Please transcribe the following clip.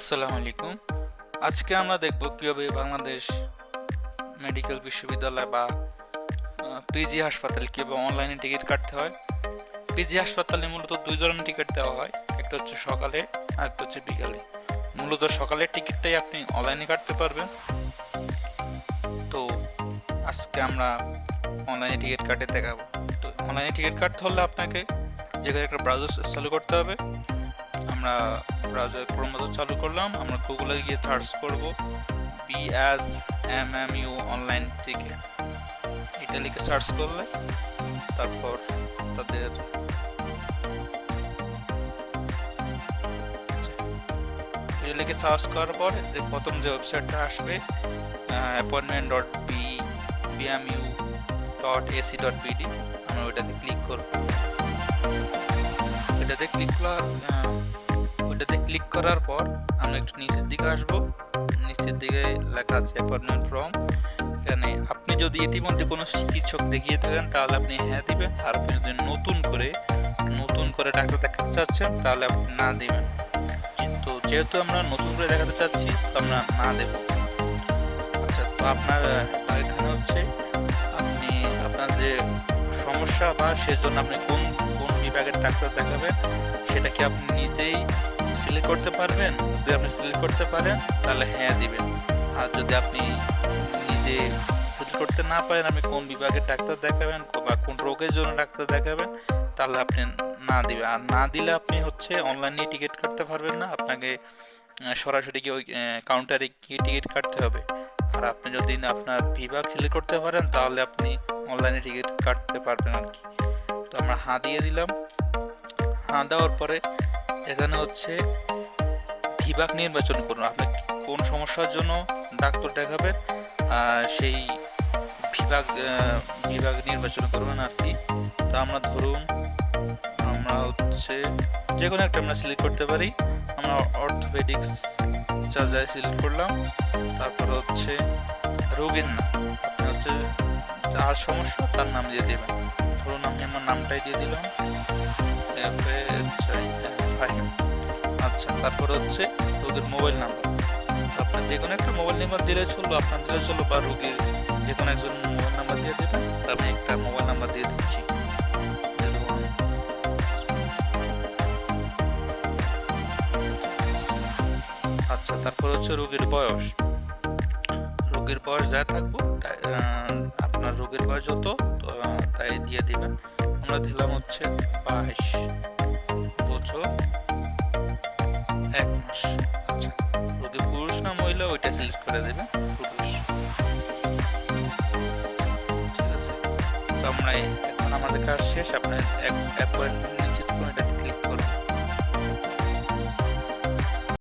আসসালামু আলাইকুম। আজকে আমরা দেখব কিভাবে বাংলাদেশ মেডিকেল বিশ্ববিদ্যালয় বা পিজি হাসপাতাল কিভাবে অনলাইনে টিকিট কাটতে হয়। পিজি হাসপাতালে মূলত দুই ধরনের টিকিট দেওয়া হয়, একটা হচ্ছে সকালে আর একটা হচ্ছে বিকালে। মূলত সকালের টিকিটটাই আপনি অনলাইনে কাটতে পারবেন। তো আজকে আমরা অনলাইনে টিকিট কাটে দেখাবো। তো অনলাইনে টিকিট কাটতে হলে আপনাকে যেখানে একটা ব্রাউজার চালু করতে হবে। আমরা ব্রাউজার ক্রোম চালু করলাম, আমরা গুগলে গিয়ে সার্চ করব BSMMU অনলাইন টিকিট, এটা লিখে সার্চ করলে তারপর তাদের এটা লিখে সার্চ করার পর যে প্রথম যে ওয়েবসাইটটা আসবে appointment.bmu.ac.bd, আমরা ওইটাতে ক্লিক করব। এটাতে ক্লিক করার পর আমরা একটু নিচের দিকে আসবো। নিচের দিকে লেখা আছে অ্যাপয়েন্টমেন্ট ফর্ম। এখানে আপনি যদি ইতিমধ্যে কোনো চিকিৎসক দেখিয়ে থাকেন তাহলে আপনি হ্যাঁ দিবেন, আর আপনি যদি নতুন করে ডাক্তার দেখাতে চাচ্ছেন তাহলে আপনি না দিবেন। কিন্তু যেহেতু আমরা নতুন করে দেখাতে চাচ্ছি তো আমরা না দেব। আচ্ছা, তো আপনার এখানে হচ্ছে আপনি আপনার যে সমস্যা বা সেজন্য আপনি কোন কোন বিভাগের ডাক্তার দেখাবেন সেটা কি আপনি নিজেই সিলেক্ট করতে পারবেন। যদি আপনি সিলেক্ট করতে পারেন তাহলে হ্যাঁ দিবেন, আর যদি আপনি নিজে সিলেক্ট করতে না পারেন আপনি কোন বিভাগের ডাক্তার দেখাবেন বা কোন রোগের জন্য ডাক্তার দেখাবেন তাহলে আপনি না দিবেন। আর না দিলে আপনি হচ্ছে অনলাইনে টিকিট কাটতে পারবেন না, আপনাকে সরাসরি গিয়ে ওই কাউন্টারে গিয়ে টিকিট কাটতে হবে। আর আপনি যদি আপনার বিভাগ সিলেক্ট করতে পারেন তাহলে আপনি অনলাইনে টিকিট কাটতে পারবেন আর কি। তো আমরা হাঁ দিয়ে দিলাম। হাঁ দেওয়ার পরে এখানে হচ্ছে বিভাগ নির্বাচন করুন, আপনি কোন সমস্যার জন্য ডাক্তার দেখাবেন সেই বিভাগ নির্বাচন করবেন আর কি। তো আমরা ধরুন আমরা হচ্ছে যে কোনো একটা আমরা সিলেক্ট করতে পারি। আমরা অর্থোপেডিক্স সার্জারি সিলেক্ট করলাম। তারপর হচ্ছে রোগীর নাম, আপনি হচ্ছে যার সমস্যা তার নাম দিয়ে দেবেন। ধরুন আমি আমার নামটাই দিয়ে দিলাম ফাহিম। আচ্ছা, তারপর হচ্ছে রোগীর মোবাইল নাম্বার, আপনার যে কোনো একটা মোবাইল নাম্বার দিলে চলবে, আপনার দিলে চলবে, বা রোগীর যে কোনো একজন মোবাইল নাম্বার দিয়ে দেবেন। আমি একটা মোবাইল নাম্বার দিয়ে দিচ্ছি। আচ্ছা, তারপর হচ্ছে রোগীর বয়স যা থাকবো আপনার রোগীর বয়স যত তাই দিয়ে দিবেন। আমরা দিলাম হচ্ছে 22 বছর 1 মাস। আচ্ছা, রোগী পুরুষ না মহিলা ওইটা সিলেক্ট করে দেবেন, পুরুষ। ঠিক আছে, তো আমরা এখন আমাদের কাজ শেষ। আপনার অ্যাপয়েন্টমেন্ট